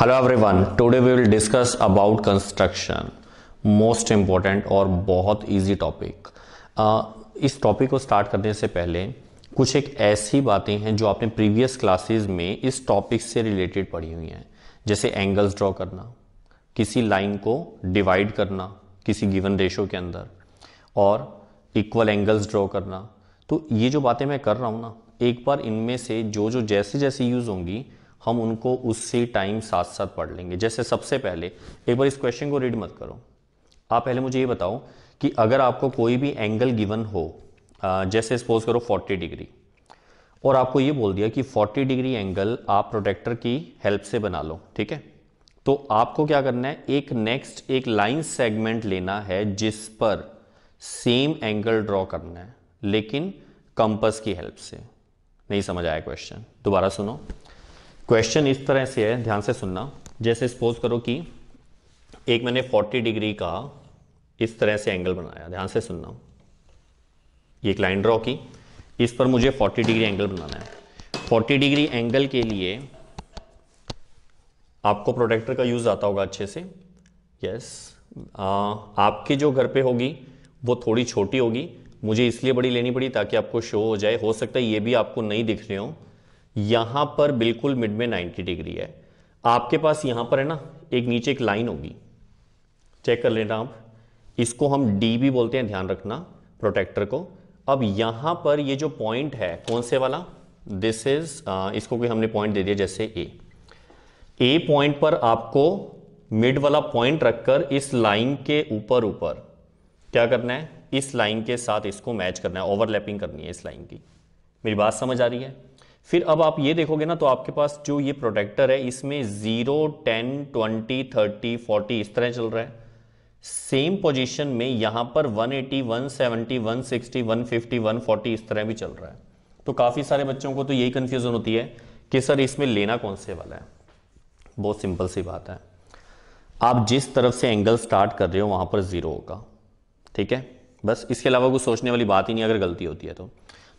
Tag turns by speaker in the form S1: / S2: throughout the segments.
S1: Hello everyone, today we will discuss about construction. Most important और बहुत easy topic. इस topic को start करने से पहले कुछ एक ऐसी बातें हैं जो आपने प्रीवियस क्लासेस में इस टॉपिक से रिलेटेड पढ़ी हुई हैं, जैसे एंगल्स ड्रॉ करना, किसी लाइन को डिवाइड करना किसी गिवन रेशो के अंदर, और इक्वल एंगल्स ड्रॉ करना। तो ये जो बातें मैं कर रहा हूँ ना, एक बार इनमें से जो जो जैसे जैसे यूज़ होंगी हम उनको उसी टाइम साथ साथ पढ़ लेंगे। जैसे सबसे पहले एक बार इस क्वेश्चन को रीड मत करो, आप पहले मुझे ये बताओ कि अगर आपको कोई भी एंगल गिवन हो, जैसे सपोज करो 40 डिग्री, और आपको ये बोल दिया कि 40 डिग्री एंगल आप प्रोटेक्टर की हेल्प से बना लो, ठीक है। तो आपको क्या करना है, एक लाइन सेगमेंट लेना है जिस पर सेम एंगल ड्रॉ करना है, लेकिन कंपास की हेल्प से। नहीं समझ आया क्वेश्चन? दोबारा सुनो। क्वेश्चन इस तरह से है, ध्यान से सुनना। जैसे सपोज करो कि एक मैंने 40 डिग्री का इस तरह से एंगल बनाया, ध्यान से सुनना। ये एक लाइन ड्रॉ की, इस पर मुझे 40 डिग्री एंगल बनाना है। 40 डिग्री एंगल के लिए आपको प्रोटेक्टर का यूज आता होगा अच्छे से। यस, आपके जो घर पे होगी वो थोड़ी छोटी होगी, मुझे इसलिए बड़ी लेनी पड़ी ताकि आपको शो हो जाए। हो सकता है ये भी आपको नहीं दिख रहे हो। यहां पर बिल्कुल मिड में 90 डिग्री है। आपके पास यहां पर है ना, एक नीचे एक लाइन होगी, चेक कर लेना आप। इसको हम डी भी बोलते हैं, ध्यान रखना, प्रोटेक्टर को। अब यहां पर ये जो पॉइंट है, कौन से वाला, दिस इज, इसको कोई हमने पॉइंट दे दिया जैसे ए पॉइंट पर आपको मिड वाला पॉइंट रखकर इस लाइन के ऊपर ऊपर क्या करना है, इस लाइन के साथ इसको मैच करना है, ओवरलैपिंग करनी है इस लाइन की। मेरी बात समझ आ रही है? फिर अब आप ये देखोगे ना, तो आपके पास जो ये प्रोटेक्टर है इसमें 0, 10, 20, 30, 40 इस तरह चल रहा है। सेम पोजीशन में यहां पर 180, 170, 160, 150, 140 इस तरह भी चल रहा है। तो काफी सारे बच्चों को तो यही कंफ्यूजन होती है कि सर इसमें लेना कौन से वाला है। बहुत सिंपल सी बात है, आप जिस तरफ से एंगल स्टार्ट कर रहे हो वहां पर 0 होगा, ठीक है। बस इसके अलावा कुछ सोचने वाली बात ही नहीं अगर गलती होती है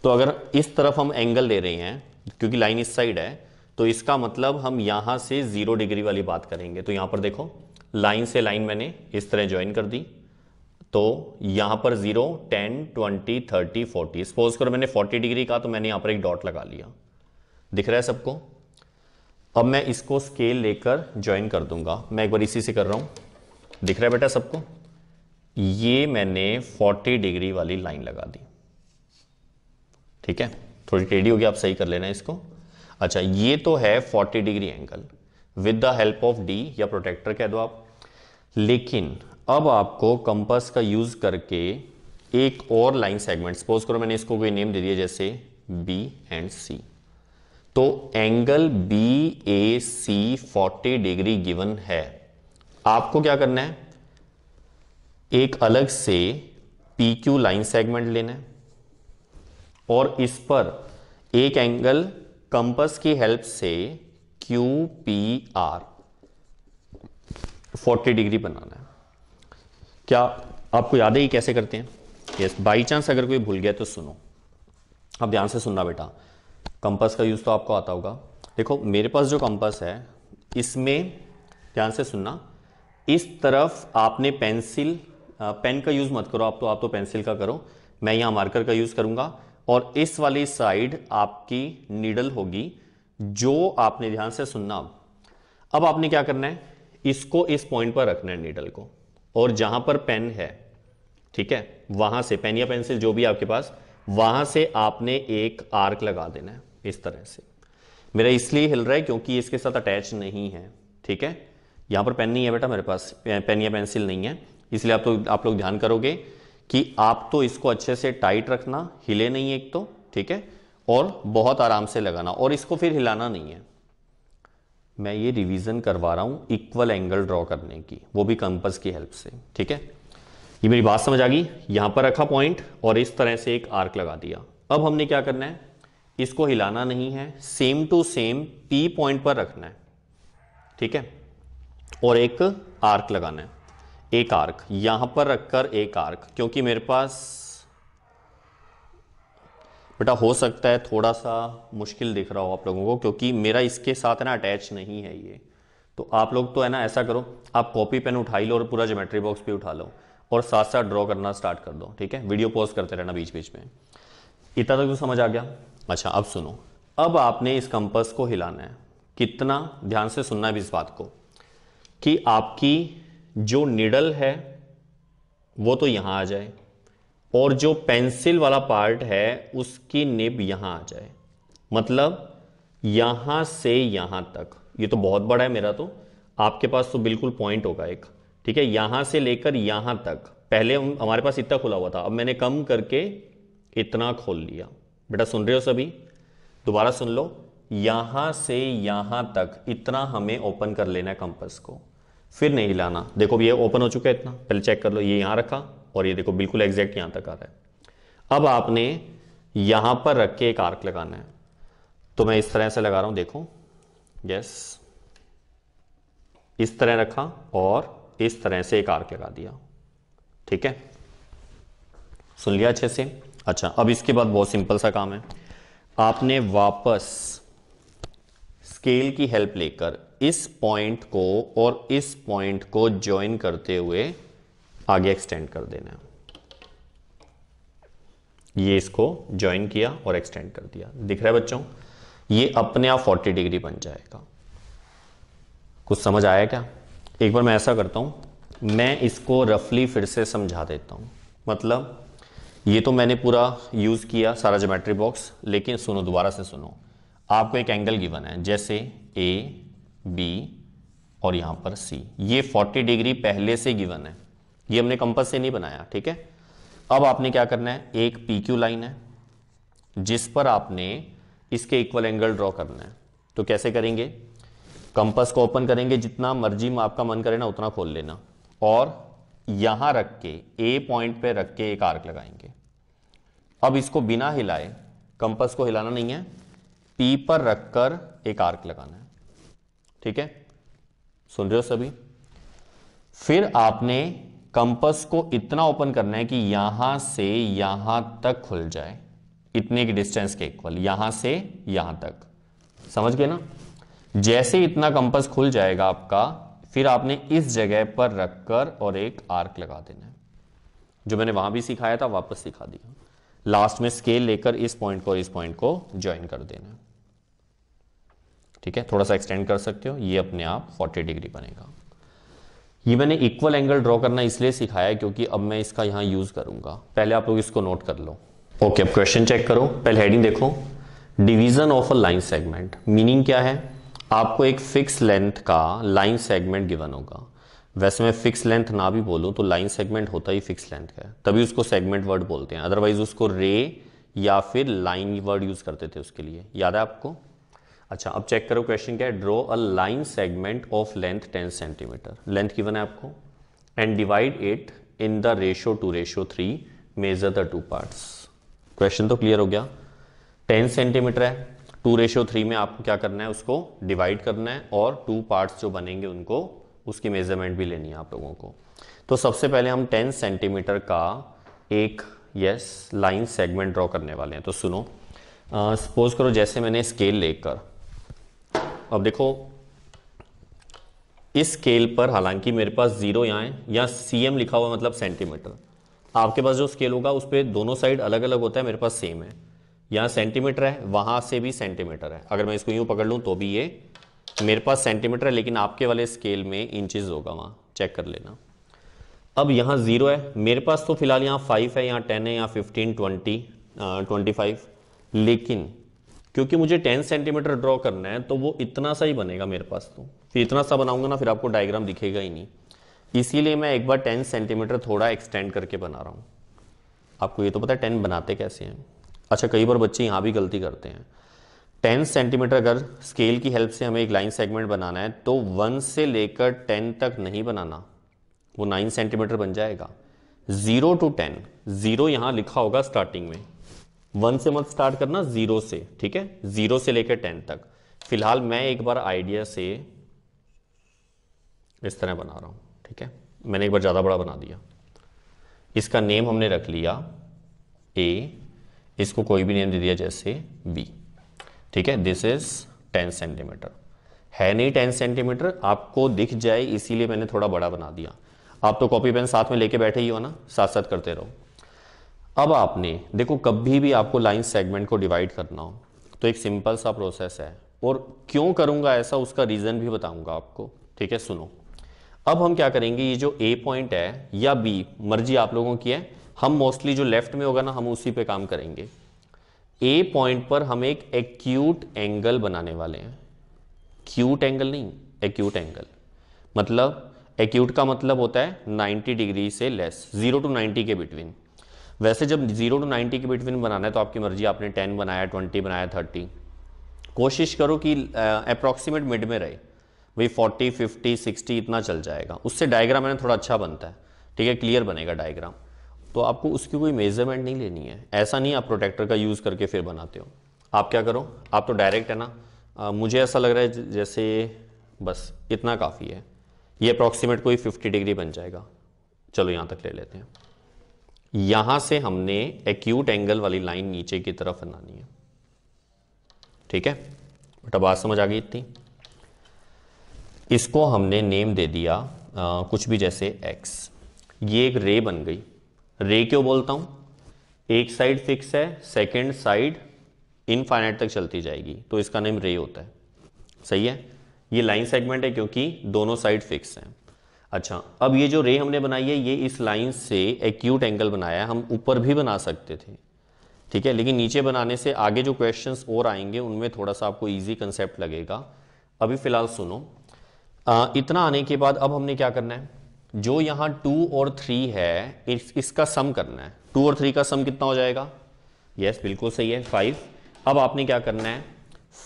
S1: तो अगर इस तरफ हम एंगल ले रहे हैं क्योंकि लाइन इस साइड है, तो इसका मतलब हम यहां से 0 डिग्री वाली बात करेंगे। तो यहां पर देखो, लाइन से लाइन मैंने इस तरह ज्वाइन कर दी, तो यहां पर 0, 10, 20, 30, 40। सपोज करो मैंने 40 डिग्री का, तो मैंने यहां पर एक डॉट लगा लिया, दिख रहा है सबको। अब मैं इसको स्केल लेकर ज्वाइन कर दूंगा, मैं एक बार इसी से कर रहा हूं, दिख रहा है बेटा सबको। ये मैंने 40 डिग्री वाली लाइन लगा दी, ठीक है। थोड़ी टेढ़ी होगी, आप सही कर लेना इसको। अच्छा, ये तो है 40 degree angle with the help of D या प्रोटेक्टर कह दो आप। लेकिन अब आपको कंपास का यूज करके एक और लाइन सेगमेंट, सपोज करो मैंने इसको कोई नेम दे दिया जैसे बी एंड सी। तो एंगल बी ए सी 40 डिग्री गिवन है। आपको क्या करना है, एक अलग से पी क्यू लाइन सेगमेंट लेना है और इस पर एक एंगल कंपास की हेल्प से क्यू पी आर 40 डिग्री बनाना है। क्या आपको याद है ये कैसे करते हैं? यस, बाई चांस अगर कोई भूल गया तो सुनो, अब ध्यान से सुनना बेटा। कंपास का यूज तो आपको आता होगा। देखो मेरे पास जो कंपास है इसमें, ध्यान से सुनना, इस तरफ आपने पेंसिल, पेन का यूज मत करो, आप तो पेंसिल का करो, मैं यहां मार्कर का यूज करूंगा। और इस वाली साइड आपकी नीडल होगी, जो आपने, ध्यान से सुनना, अब आपने क्या करना है, इसको इस पॉइंट पर रखना है नीडल को, और जहां पर पेन है, ठीक है, वहां से पेन या पेंसिल जो भी आपके पास, वहां से आपने एक आर्क लगा देना है इस तरह से। मेरा इसलिए हिल रहा है क्योंकि इसके साथ अटैच नहीं है, ठीक है। यहां पर पेन नहीं है बेटा, मेरे पास पेन या पेंसिल नहीं है, इसलिए आप लोग ध्यान करोगे कि आप तो इसको अच्छे से टाइट रखना, हिले नहीं एक तो, ठीक है, और बहुत आराम से लगाना, और इसको फिर हिलाना नहीं है। मैं ये रिवीजन करवा रहा हूं इक्वल एंगल ड्रॉ करने की, वो भी कंपास की हेल्प से, ठीक है। ये मेरी बात समझ आ गई? यहां पर रखा पॉइंट और इस तरह से एक आर्क लगा दिया। अब हमने क्या करना है, इसको हिलाना नहीं है, same to same P point पर रखना है, ठीक है, और एक आर्क लगाना है। एक आर्क यहां पर रखकर एक आर्क, क्योंकि मेरे पास बेटा हो सकता है थोड़ा सा मुश्किल दिख रहा हो आप लोगों को, क्योंकि मेरा इसके साथ ना अटैच नहीं है ये, तो आप लोग तो है ना, ऐसा करो, आप कॉपी पेन उठा ही लो और पूरा ज्योमेट्री बॉक्स भी उठा लो और साथ साथ ड्रॉ करना स्टार्ट कर दो, ठीक है। वीडियो पॉज करते रहना बीच बीच में। इतना तक तो समझ आ गया। अच्छा अब सुनो, अब आपने इस कंपास को हिलाना है। कितना ध्यान से सुनना है इस बात को, कि आपकी जो निडल है वो तो यहां आ जाए और जो पेंसिल वाला पार्ट है उसकी निब यहां आ जाए, मतलब यहां से यहां तक। ये तो बहुत बड़ा है मेरा, तो आपके पास तो बिल्कुल पॉइंट होगा एक, ठीक है। यहां से लेकर यहां तक, पहले हमारे पास इतना खुला हुआ था, अब मैंने कम करके इतना खोल लिया। बेटा सुन रहे हो सभी? दोबारा सुन लो, यहां से यहां तक इतना हमें ओपन कर लेना है कंपास को, फिर नहीं हिलाना। देखो ये ओपन हो चुका है इतना, पहले चेक कर लो, ये यहां रखा और ये देखो बिल्कुल एग्जैक्ट यहां तक आ रहा है। अब आपने यहां पर रख के एक आर्क लगाना है, तो मैं इस तरह से लगा रहा हूं, देखो, यस, इस तरह रखा और इस तरह से एक आर्क लगा दिया, ठीक है। सुन लिया अच्छे से? अच्छा अब इसके बाद बहुत सिंपल सा काम है, आपने वापस स्केल की हेल्प लेकर इस पॉइंट को और इस पॉइंट को ज्वाइन करते हुए आगे एक्सटेंड कर देना है। ये इसको ज्वाइन किया और एक्सटेंड कर दिया, दिख रहा है बच्चों? ये अपने आप 40 डिग्री बन जाएगा। कुछ समझ आया क्या? एक बार मैं ऐसा करता हूं, मैं इसको रफली फिर से समझा देता हूं। मतलब ये तो मैंने पूरा यूज किया सारा ज्योमेट्री बॉक्स, लेकिन सुनो, दोबारा से सुनो। आपको एक एंगल गिवन है, जैसे ए बी और यहां पर सी, ये 40 डिग्री पहले से गिवन है, ये हमने कंपास से नहीं बनाया, ठीक है। अब आपने क्या करना है, एक पी क्यू लाइन है जिस पर आपने इसके इक्वल एंगल ड्रॉ करना है। तो कैसे करेंगे, कंपास को ओपन करेंगे, जितना मर्जी में आपका मन करे ना उतना खोल लेना, और यहां रख के ए पॉइंट पे रख के एक आर्क लगाएंगे। अब इसको बिना हिलाए, कंपास को हिलाना नहीं है, पी पर रखकर एक आर्क लगाना है, ठीक है। सुन रहे हो सभी? फिर आपने कंपास को इतना ओपन करना है कि यहां से यहां तक खुल जाए, इतने की डिस्टेंस के इक्वल, यहां से यहां तक। समझ गए ना? जैसे इतना कंपास खुल जाएगा आपका, फिर आपने इस जगह पर रखकर और एक आर्क लगा देना है। जो मैंने वहां भी सिखाया था वापस सिखा दिया। लास्ट में स्केल लेकर इस पॉइंट को और इस पॉइंट को ज्वाइन कर देना है, ठीक है। थोड़ा सा एक्सटेंड कर सकते हो, ये अपने आप 40 डिग्री बनेगा। ये मैंने इक्वल एंगल ड्रॉ करना इसलिए सिखाया क्योंकि अब मैं इसका यहां यूज करूंगा। पहले आप लोग इसको नोट कर लो। ओके अब क्वेश्चन चेक करो, पहले हेडिंग देखो, division of a line segment. Meaning क्या है, आपको एक फिक्स लेंथ का लाइन सेगमेंट गिवन होगा। वैसे मैं फिक्स लेंथ ना भी बोलूं तो लाइन सेगमेंट होता ही फिक्स लेंथ का है, तभी उसको सेगमेंट वर्ड बोलते हैं, अदरवाइज उसको रे या फिर लाइन वर्ड यूज करते थे उसके लिए, याद है आपको? अच्छा अब चेक करो क्वेश्चन क्या है, draw a line segment of length 10 centimetre. Length given है आपको, and divide it in the ratio 2:3, measure the two parts. Question तो क्लियर हो गया। 10 सेंटीमीटर है, 2:3 में आपको क्या करना है, उसको डिवाइड करना है और 2 पार्ट्स जो बनेंगे उनको, उसकी मेजरमेंट भी लेनी है आप लोगों को। तो सबसे पहले हम 10 सेंटीमीटर का एक लाइन सेगमेंट ड्रॉ करने वाले हैं। तो सुनो, सपोज करो जैसे मैंने स्केल लेकर, अब देखो इस स्केल पर, हालांकि मेरे पास 0 यहाँ है, यहाँ सीएम लिखा हुआ मतलब सेंटीमीटर, आपके पास जो स्केल होगा उस पर दोनों साइड अलग अलग होता है, मेरे पास सेम है। यहाँ सेंटीमीटर है, वहां से भी सेंटीमीटर है, अगर मैं इसको यूं पकड़ लूं तो भी ये मेरे पास सेंटीमीटर है, लेकिन आपके वाले स्केल में इंचेस होगा, वहां चेक कर लेना। अब यहाँ 0 है, मेरे पास तो फिलहाल यहाँ 5 है, यहाँ 10 है, यहाँ 15, 20, 25, लेकिन क्योंकि मुझे 10 सेंटीमीटर ड्रॉ करना है तो वो इतना सा ही बनेगा मेरे पास। तो फिर इतना सा बनाऊंगा ना, फिर आपको डायग्राम दिखेगा ही नहीं, इसीलिए मैं एक बार 10 सेंटीमीटर थोड़ा एक्सटेंड करके बना रहा हूँ। आपको ये तो पता है 10 बनाते कैसे हैं? अच्छा कई बार बच्चे यहाँ भी गलती करते हैं। 10 सेंटीमीटर अगर स्केल की हेल्प से हमें एक लाइन सेगमेंट बनाना है तो 1 से लेकर 10 तक नहीं बनाना, वो 9 सेंटीमीटर बन जाएगा। 0 to 10, 0 यहां लिखा होगा स्टार्टिंग में, 1 से मत स्टार्ट करना, 0 से, ठीक है। 0 से लेकर 10 तक। फिलहाल मैं एक बार आइडिया से इस तरह बना रहा हूं, ठीक है। मैंने एक बार ज्यादा बड़ा बना दिया, इसका नेम हमने रख लिया ए, इसको कोई भी नेम दे दिया जैसे बी, ठीक है। This is 10 centimetre. है नहीं 10 सेंटीमीटर, आपको दिख जाए इसीलिए मैंने थोड़ा बड़ा बना दिया। आप तो कॉपी पेन साथ में लेके बैठे ही हो ना, साथ साथ करते रहो। अब आपने देखो, कभी भी आपको लाइन सेगमेंट को डिवाइड करना हो तो एक सिंपल सा प्रोसेस है, और क्यों करूंगा ऐसा उसका रीजन भी बताऊंगा आपको, ठीक है। सुनो, अब हम क्या करेंगे, ये जो ए पॉइंट है या बी, मर्जी आप लोगों की है, हम मोस्टली जो लेफ्ट में होगा ना हम उसी पे काम करेंगे। ए पॉइंट पर हम एक एक्यूट एंगल बनाने वाले हैं। क्यूट एंगल नहीं, एक्यूट एंगल। मतलब एक्यूट का मतलब होता है 90 डिग्री से लेस, 0 to 90 के बिटवीन। वैसे जब 0 to 90 के बिटवीन बनाना है तो आपकी मर्जी, आपने 10 बनाया, 20 बनाया, 30, कोशिश करो कि अप्रॉक्सीमेट मिड में रहे, वही 40, 50, 60 इतना चल जाएगा। उससे डायग्राम है ना थोड़ा अच्छा बनता है, ठीक है, क्लियर बनेगा डायग्राम। तो आपको उसकी कोई मेजरमेंट नहीं लेनी है, ऐसा नहीं आप प्रोटेक्टर का यूज़ करके फिर बनाते हो। आप क्या करो, आप तो डायरेक्ट है ना, मुझे ऐसा लग रहा है जैसे बस इतना काफ़ी है, ये अप्रॉक्सीमेट कोई 50 डिग्री बन जाएगा। चलो यहाँ तक ले लेते हैं। यहां से हमने एक्यूट एंगल वाली लाइन नीचे की तरफ बनानी है, ठीक है बेटा, बात समझ आ गई इतनी। इसको हमने नेम दे दिया कुछ भी, जैसे x। ये एक रे बन गई। रे क्यों बोलता हूं, एक साइड फिक्स है, सेकेंड साइड इनफाइनाइट तक चलती जाएगी, तो इसका नेम रे होता है, सही है। ये लाइन सेगमेंट है क्योंकि दोनों साइड फिक्स हैं। अच्छा, अब ये जो रे हमने बनाई है, ये इस लाइन से एक्यूट एंगल बनाया है। हम ऊपर भी बना सकते थे, ठीक है, लेकिन नीचे बनाने से आगे जो क्वेश्चंस और आएंगे उनमें थोड़ा सा आपको इजी कंसेप्ट लगेगा। अभी फिलहाल सुनो, इतना आने के बाद अब हमने क्या करना है, जो यहाँ 2 और 3 है इसका सम करना है। 2 और 3 का सम कितना हो जाएगा, यस बिल्कुल सही है, 5। अब आपने क्या करना है,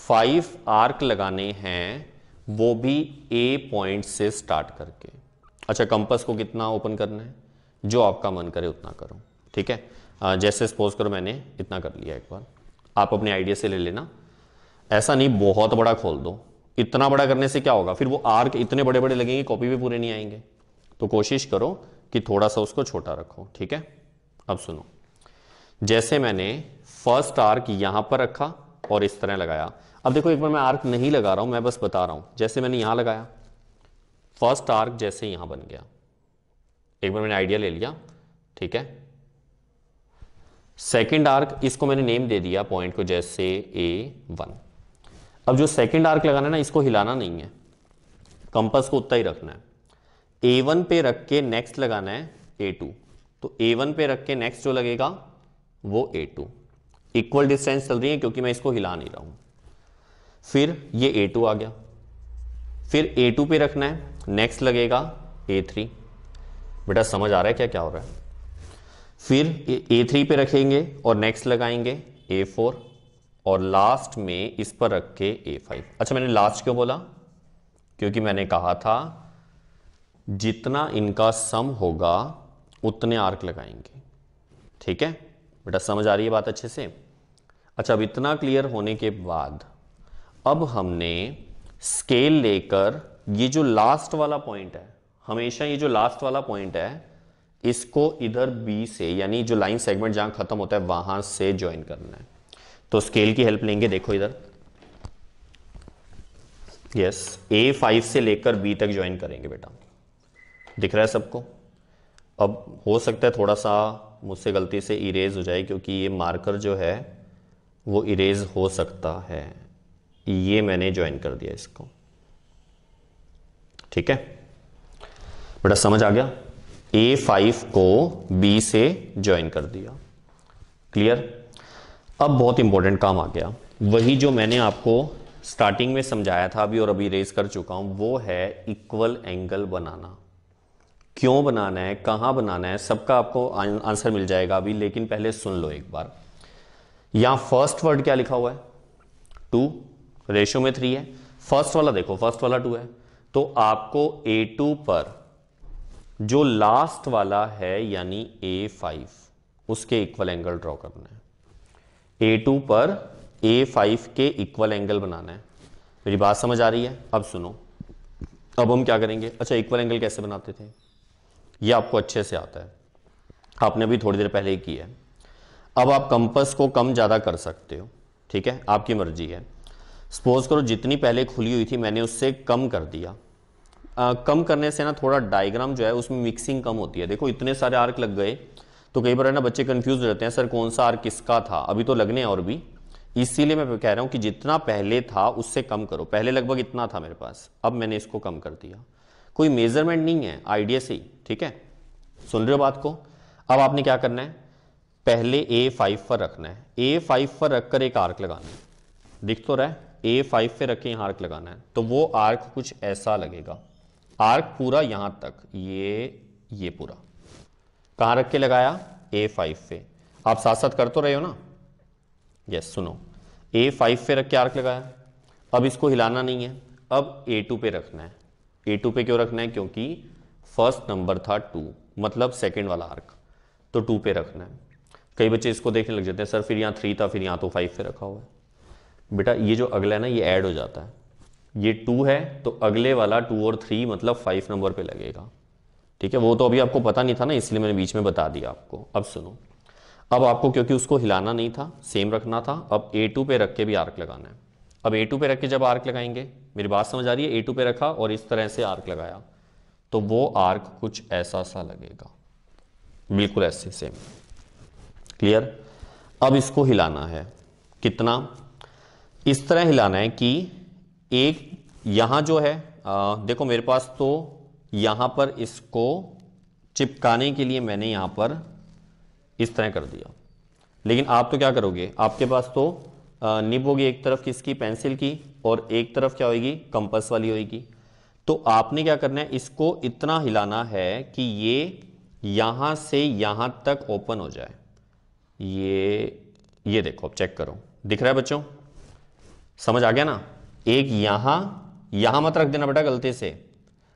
S1: 5 आर्क लगाने हैं, वो भी ए पॉइंट से स्टार्ट करके। अच्छा, कंपास को कितना ओपन करना है, जो आपका मन करे उतना करो, ठीक है। जैसे सपोज करो मैंने इतना कर लिया, एक बार आप अपने आइडिया से ले लेना, ऐसा नहीं बहुत बड़ा खोल दो। इतना बड़ा करने से क्या होगा, फिर वो आर्क इतने बड़े बड़े लगेंगे, कॉपी पे पूरे नहीं आएंगे। तो कोशिश करो कि थोड़ा सा उसको छोटा रखो, ठीक है। अब सुनो, जैसे मैंने फर्स्ट आर्क यहां पर रखा और इस तरह लगाया। अब देखो, एक बार मैं आर्क नहीं लगा रहा हूं, मैं बस बता रहा हूं। जैसे मैंने यहां लगाया, फर्स्ट आर्क जैसे यहां बन गया, एक बार मैंने आइडिया ले लिया, ठीक है। सेकंड आर्क, इसको मैंने नेम दे दिया पॉइंट को, जैसे A1। अब जो सेकंड आर्क लगाना है ना, इसको हिलाना नहीं है, कंपास को उतना ही रखना है। A1 पे रख के नेक्स्ट लगाना है A2, तो A1 पे रख के नेक्स्ट जो लगेगा वो A2। इक्वल डिस्टेंस चल रही है क्योंकि मैं इसको हिला नहीं रहा हूं। फिर ये A2 आ गया, फिर A2 पे रखना है, नेक्स्ट लगेगा A3। बेटा समझ आ रहा है क्या क्या हो रहा है। फिर A3 पे रखेंगे और नेक्स्ट लगाएंगे A4, और लास्ट में इस पर रख के A5। अच्छा, मैंने लास्ट क्यों बोला, क्योंकि मैंने कहा था जितना इनका सम होगा उतने आर्क लगाएंगे, ठीक है बेटा, समझ आ रही है बात अच्छे से। अच्छा, अब इतना क्लियर होने के बाद अब हमने स्केल लेकर ये जो लास्ट वाला पॉइंट है, हमेशा ये जो लास्ट वाला पॉइंट है, इसको इधर बी से, यानी जो लाइन सेगमेंट जहां खत्म होता है वहां से ज्वाइन करना है। तो स्केल की हेल्प लेंगे, देखो इधर, यस, A5 से लेकर B तक ज्वाइन करेंगे बेटा, दिख रहा है सबको। अब हो सकता है थोड़ा सा मुझसे गलती से इरेज हो जाए, क्योंकि ये मार्कर जो है वो इरेज हो सकता है। ये मैंने ज्वाइन कर दिया इसको, ठीक है बेटा, समझ आ गया। A5 को B से ज्वाइन कर दिया, क्लियर। अब बहुत इंपॉर्टेंट काम आ गया, वही जो मैंने आपको स्टार्टिंग में समझाया था अभी और अभी रेज कर चुका हूं, वो है इक्वल एंगल बनाना। क्यों बनाना है, कहां बनाना है, सबका आपको आंसर मिल जाएगा अभी, लेकिन पहले सुन लो एक बार। यहां फर्स्ट वर्ड क्या लिखा हुआ है, 2, रेशो में 3 है। फर्स्ट वाला देखो, फर्स्ट वाला 2 है, तो आपको A2 पर जो लास्ट वाला है यानी A5, उसके इक्वल एंगल ड्रॉ करना है। A2 पर A5 के इक्वल एंगल बनाना है। मेरी बात समझ आ रही है। अब सुनो, अब हम क्या करेंगे। अच्छा, इक्वल एंगल कैसे बनाते थे, ये आपको अच्छे से आता है, आपने अभी थोड़ी देर पहले ही किया है। अब आप कंपास को कम ज़्यादा कर सकते हो, ठीक है, आपकी मर्जी है। सपोज करो जितनी पहले खुली हुई थी मैंने उससे कम कर दिया। कम करने से ना थोड़ा डायग्राम जो है उसमें मिक्सिंग कम होती है। देखो इतने सारे आर्क लग गए तो कई बार है ना बच्चे कंफ्यूज रहते हैं, सर कौन सा आर्क किसका था, अभी तो लगने हैं और भी। इसीलिए मैं कह रहा हूं कि जितना पहले था उससे कम करो। पहले लगभग इतना था मेरे पास, अब मैंने इसको कम कर दिया। कोई मेजरमेंट नहीं है, आइडिया से ही, ठीक है। सुन रहे हो बात को। अब आपने क्या करना है, पहले A5 पर रखना है। A5 पर रखकर एक आर्क लगाना है, दिख तो रहा है। A5 पे रख के यहाँ आर्क लगाना है, तो वो आर्क कुछ ऐसा लगेगा। आर्क पूरा यहां तक, ये पूरा कहां रख के लगाया, A5 पे। आप साथ साथ कर तो रहे हो ना। यस, सुनो, A5 पे रख के आर्क लगाया। अब इसको हिलाना नहीं है, अब A2 पे रखना है। A2 पे क्यों रखना है, क्योंकि फर्स्ट नंबर था 2, मतलब सेकंड वाला आर्क, तो 2 पे रखना है। कई बच्चे इसको देखने लग जाते हैं, सर फिर यहाँ 3 था, फिर यहाँ तो 5 पे रखा हुआ है। बेटा ये जो अगला है ना ये ऐड हो जाता है। ये 2 है तो अगले वाला 2 और 3 मतलब 5 नंबर पे लगेगा, ठीक है। वो तो अभी आपको पता नहीं था ना, इसलिए मैंने बीच में बता दिया आपको। अब सुनो, अब आपको क्योंकि उसको हिलाना नहीं था, सेम रखना था, अब A2 पे रख के भी आर्क लगाना है। अब A2 पे रख के जब आर्क लगाएंगे, मेरी बात समझ आ रही है, A2 पे रखा और इस तरह से आर्क लगाया तो वो आर्क कुछ ऐसा सा लगेगा, बिल्कुल ऐसे सेम। क्लियर। अब इसको हिलाना है, कितना, इस तरह हिलाना है कि एक यहां जो है देखो मेरे पास तो यहां पर इसको चिपकाने के लिए मैंने यहां पर इस तरह कर दिया। लेकिन आप तो क्या करोगे, आपके पास तो निब होगी एक तरफ किसकी, पेंसिल की, और एक तरफ क्या होगी, कंपास वाली होगी। तो आपने क्या करना है, इसको इतना हिलाना है कि ये यहां से यहां तक ओपन हो जाए। ये देखो, अब चेक करो, दिख रहा है बच्चों, समझ आ गया ना। एक यहां मत रख देना बेटा गलती से,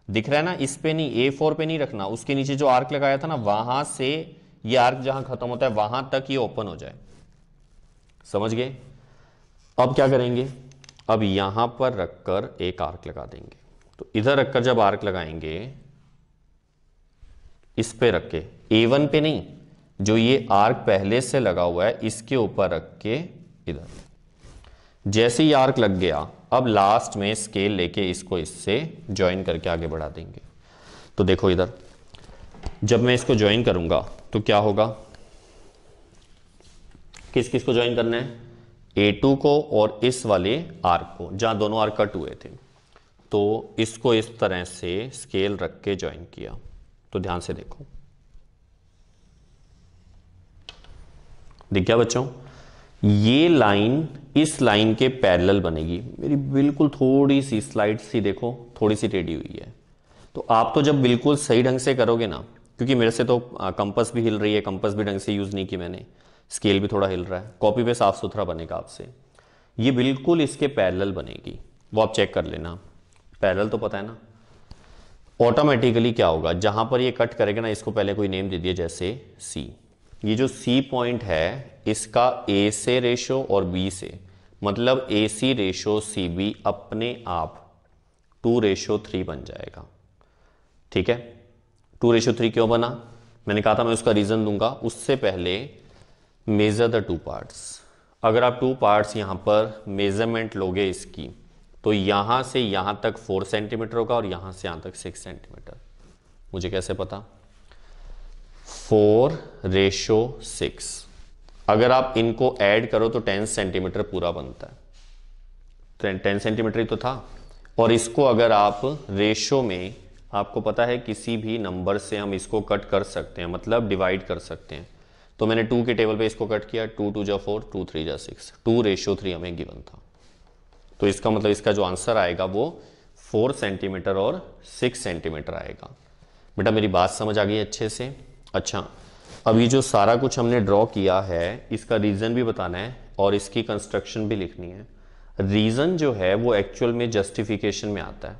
S1: दिख रहा है ना, इस पे नहीं, A4 पे नहीं रखना, उसके नीचे जो आर्क लगाया था ना वहां से ये आर्क जहां खत्म होता है वहां तक ये ओपन हो जाए। समझ गए। अब क्या करेंगे, अब यहां पर रखकर एक आर्क लगा देंगे। तो इधर रखकर जब आर्क लगाएंगे, इस पे रख के, A1 पे नहीं, जो ये आर्क पहले से लगा हुआ है इसके ऊपर रख के इधर, जैसे ही आर्क लग गया, अब लास्ट में स्केल लेके इसको इससे ज्वाइन करके आगे बढ़ा देंगे। तो देखो इधर, जब मैं इसको ज्वाइन करूंगा तो क्या होगा, किस किस को ज्वाइन करना है, A2 को और इस वाले आर्क को, जहां दोनों आर्क कट हुए थे। तो इसको इस तरह से स्केल रख के ज्वाइन किया। तो ध्यान से देखो, दिख गया बच्चों, ये लाइन इस लाइन के पैरेलल बनेगी। मेरी बिल्कुल थोड़ी सी स्लाइड सी देखो, थोड़ी सी टेढ़ी हुई है। तो आप तो जब बिल्कुल सही ढंग से करोगे ना, क्योंकि मेरे से तो कंपास भी हिल रही है, कंपास भी ढंग से यूज नहीं की मैंने, स्केल भी थोड़ा हिल रहा है, कॉपी पे साफ सुथरा बनेगा आपसे, ये बिल्कुल इसके पैरेलल बनेगी। वो आप चेक कर लेना, पैरेलल तो पता है ना। ऑटोमेटिकली क्या होगा, जहां पर ये कट करेगा ना, इसको पहले कोई नेम दे दिया, जैसे C। ये जो C पॉइंट है इसका A से रेशो और B से, मतलब AC रेशो CB अपने आप 2:3 बन जाएगा। ठीक है, 2:3 क्यों बना, मैंने कहा था मैं उसका रीजन दूंगा। उससे पहले मेजर द 2 पार्ट्स। अगर आप 2 पार्ट्स यहां पर मेजरमेंट लोगे इसकी, तो यहां से यहां तक 4 सेंटीमीटर होगा और यहां से यहां तक 6 सेंटीमीटर। मुझे कैसे पता, 4:6। अगर आप इनको ऐड करो तो 10 सेंटीमीटर पूरा बनता है। तो 10 सेंटीमीटर ही तो था। और इसको अगर आप रेशो में, आपको पता है किसी भी नंबर से हम इसको कट कर सकते हैं, मतलब डिवाइड कर सकते हैं। तो मैंने 2 के टेबल पे इसको कट किया, 2 2 जा 4, 2 3 जा 6, 2:3 हमें गिवन था। तो इसका मतलब इसका जो आंसर आएगा वो 4 सेंटीमीटर और 6 सेंटीमीटर आएगा। बेटा मेरी बात समझ आ गई अच्छे से। अच्छा, अब ये जो सारा कुछ हमने ड्रॉ किया है, इसका रीजन भी बताना है और इसकी कंस्ट्रक्शन भी लिखनी है। रीजन जो है वो एक्चुअल में जस्टिफिकेशन में आता है।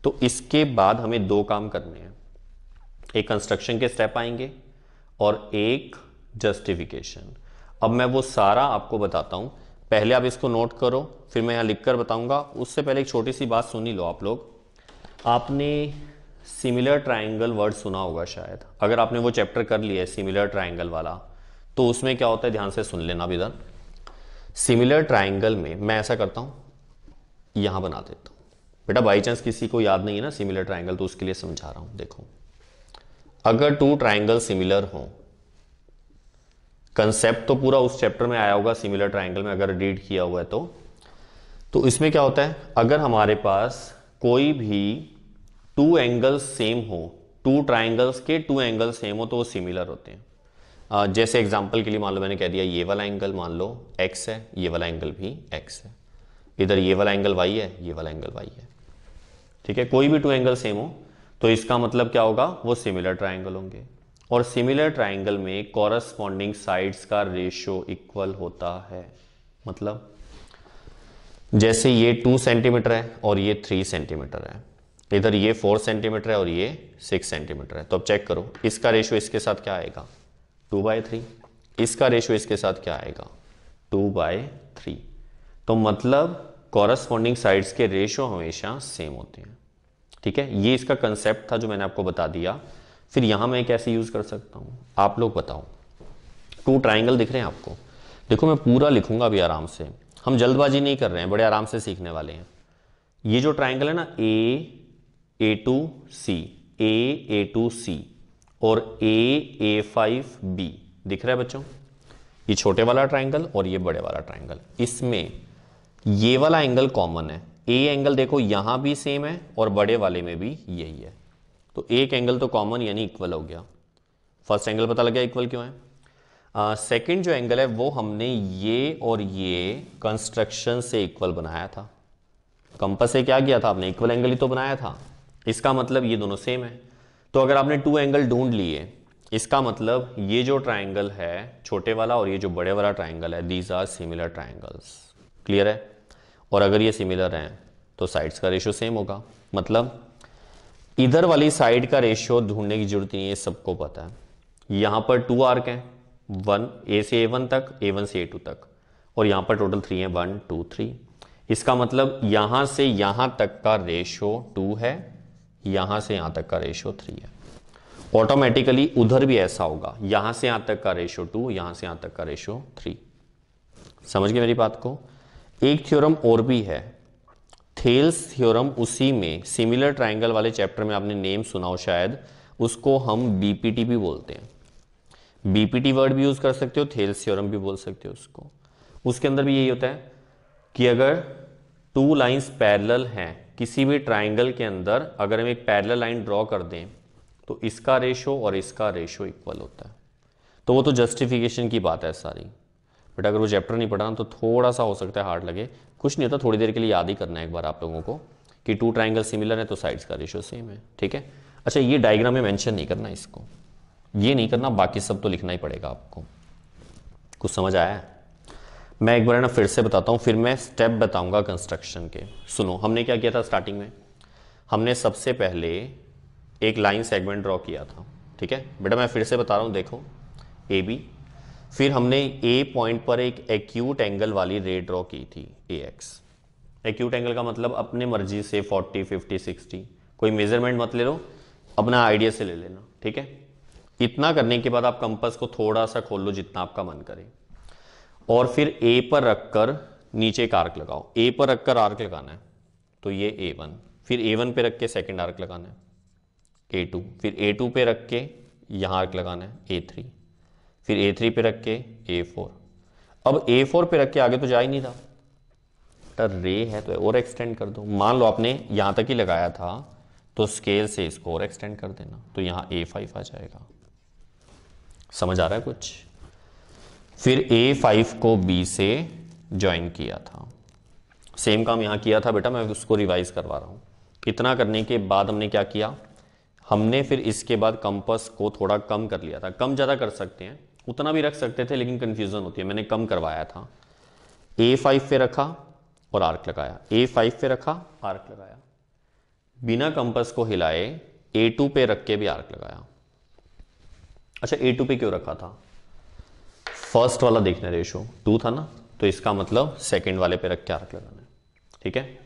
S1: तो इसके बाद हमें 2 काम करने हैं, एक कंस्ट्रक्शन के स्टेप आएंगे और एक जस्टिफिकेशन। अब मैं वो सारा आपको बताता हूं, पहले आप इसको नोट करो, फिर मैं यहां लिखकर बताऊंगा। उससे पहले एक छोटी सी बात सुन ही लो आप लोग। आपने सिमिलर ट्रायंगल वर्ड सुना होगा शायद, अगर आपने वो चैप्टर कर लिया है सिमिलर ट्रायंगल वाला, तो उसमें क्या होता है ध्यान से सुन लेना। इधर सिमिलर ट्रायंगल में मैं ऐसा करता हूं, यहां बना देता हूं बेटा, बाई चांस किसी को याद नहीं है ना सिमिलर ट्राइंगल, तो उसके लिए समझा रहा हूं। देखो, अगर टू ट्राइंगल सिमिलर हो, कंसेप्ट तो पूरा उस चैप्टर में आया होगा सिमिलर ट्राइंगल में, अगर रीड किया हुआ है तो इसमें क्या होता है, अगर हमारे पास कोई भी टू एंगल्स सेम हो, टू ट्राइंगल्स के टू एंगल सेम हो, तो वो सिमिलर होते हैं। जैसे एग्जांपल के लिए मान लो मैंने कह दिया ये वाला एंगल मान लो x है, ये वाला एंगल भी x है, इधर ये वाला एंगल y है, ये वाला एंगल y है, ठीक है। कोई भी टू एंगल सेम हो तो इसका मतलब क्या होगा, वो सिमिलर ट्राइंगल होंगे। और सिमिलर ट्राइंगल में कॉरस्पॉन्डिंग साइड्स का रेशियो इक्वल होता है। मतलब जैसे ये 2 सेंटीमीटर है और ये 3 सेंटीमीटर है, इधर ये 4 सेंटीमीटर है और ये 6 सेंटीमीटर है, तो अब चेक करो इसका रेशियो इसके साथ क्या आएगा, 2/3। इसका रेशियो इसके साथ क्या आएगा, 2/3। तो मतलब कॉरस्पॉन्डिंग साइड्स के रेशियो हमेशा सेम होते हैं, ठीक है। ये इसका कंसेप्ट था जो मैंने आपको बता दिया। फिर यहां मैं कैसे यूज कर सकता हूं, आप लोग बताओ। टू ट्राइंगल दिख रहे हैं आपको, देखो मैं पूरा लिखूंगा अभी आराम से, हम जल्दबाजी नहीं कर रहे हैं, बड़े आराम से सीखने वाले हैं। ये जो ट्राइंगल है ना A2C, A2C और A5B दिख रहा है बच्चों, ये छोटे वाला ट्राइंगल और ये बड़े वाला ट्राइंगल, इसमें ये वाला एंगल कॉमन है। ए एंगल देखो यहां भी सेम है और बड़े वाले में भी यही है, तो एक एंगल तो कॉमन यानी इक्वल हो गया। फर्स्ट एंगल पता लग गया इक्वल क्यों है। सेकंड जो एंगल है वो हमने ये और ये कंस्ट्रक्शन से इक्वल बनाया था, कंपास से क्या किया था आपने, इक्वल एंगल ही तो बनाया था। इसका मतलब ये दोनों सेम है। तो अगर आपने टू एंगल ढूंढ लिए, इसका मतलब ये जो ट्राइंगल है छोटे वाला और ये जो बड़े वाला ट्राइंगल है, these are similar triangles. Clear है। और अगर ये सिमिलर हैं तो साइड्स का रेशियो सेम होगा। मतलब इधर वाली साइड का रेशियो ढूंढने की जरूरत नहीं है, सबको पता है। यहां पर 2 आर्क हैं, 1 A से A1 तक, A1 से A2 तक, और यहां पर टोटल 3 है, 1 2 3। इसका मतलब यहां से यहां तक का रेशियो 2 है, यहां से यहां तक का रेशियो 3 है। ऑटोमेटिकली उधर भी ऐसा होगा, यहां से यहां तक का रेशियो 2, यहां से यहां तक का रेशियो 3। समझ गए मेरी बात को। एक थ्योरम और भी है, थेल्स थ्योरम, उसी में सिमिलर ट्राइंगल वाले चैप्टर में आपने नेम सुना हो शायद, उसको हम बीपीटी भी बोलते हैं। बीपीटी वर्ड भी यूज कर सकते हो, थेल्स थ्योरम भी बोल सकते हो उसको। उसके अंदर भी यही होता है कि अगर टू लाइंस पैरेलल हैं किसी भी ट्राइंगल के अंदर, अगर हम एक पैरेलल लाइन ड्रॉ कर दें तो इसका रेशो और इसका रेशो इक्वल होता है। तो वो तो जस्टिफिकेशन की बात है सारी, बट अगर वो चैप्टर नहीं पढ़ा तो थोड़ा सा हो सकता है हार्ड लगे। कुछ नहीं होता, थोड़ी देर के लिए याद ही करना है एक बार आप लोगों को कि टू ट्राइंगल सिमिलर है तो साइड्स का रेशो सेम है, ठीक है। अच्छा, ये डायग्राम में मेंशन नहीं करना, इसको ये नहीं करना, बाकी सब तो लिखना ही पड़ेगा आपको। कुछ समझ आया है? मैं एक बार ना फिर से बताता हूँ, फिर मैं स्टेप बताऊंगा कंस्ट्रक्शन के। सुनो, हमने क्या किया था स्टार्टिंग में, हमने सबसे पहले एक लाइन सेगमेंट ड्रॉ किया था, ठीक है बेटा। मैं फिर से बता रहा हूँ, देखो ए बी, फिर हमने ए पॉइंट पर एक एक्यूट एंगल वाली रे ड्रॉ की थी AX। एक्यूट एंगल का मतलब अपने मर्जी से 40 50 60, कोई मेजरमेंट मत ले लो, अपना आइडिया से ले लेना, ठीक है। इतना करने के बाद आप कंपास को थोड़ा सा खोल लो जितना आपका मन करे, और फिर ए पर रखकर नीचे एक आर्क लगाओ। ए पर रखकर आर्क लगाना है तो ये A1, फिर A1 पे रख के सेकेंड आर्क लगाना है A2, फिर A2 पे रख के यहां आर्क लगाना है A3, फिर A3 पे रख के A4। अब A4 पे रख के आगे तो जा ही नहीं रहा, रे है तो और एक्सटेंड कर दो। मान लो आपने यहां तक ही लगाया था तो स्केल से इसको और एक्सटेंड कर देना, तो यहां A5 आ जाएगा। समझ आ रहा है कुछ? फिर A5 को B से ज्वाइन किया था, सेम काम यहां किया था बेटा, मैं उसको रिवाइज करवा रहा हूं। इतना करने के बाद हमने क्या किया, हमने फिर इसके बाद कंपास को थोड़ा कम कर लिया था। कम ज़्यादा कर सकते हैं, उतना भी रख सकते थे, लेकिन कंफ्यूजन होती है, मैंने कम करवाया था। A5 पे रखा और आर्क लगाया, A5 पे रखा आर्क लगाया, बिना कंपास को हिलाए A2 पे रख के भी आर्क लगाया। अच्छा, A2 पे क्यों रखा था? फर्स्ट वाला देखना, रेशो 2 था ना, तो इसका मतलब सेकेंड वाले पे रख के आर्क लगाना है, ठीक है।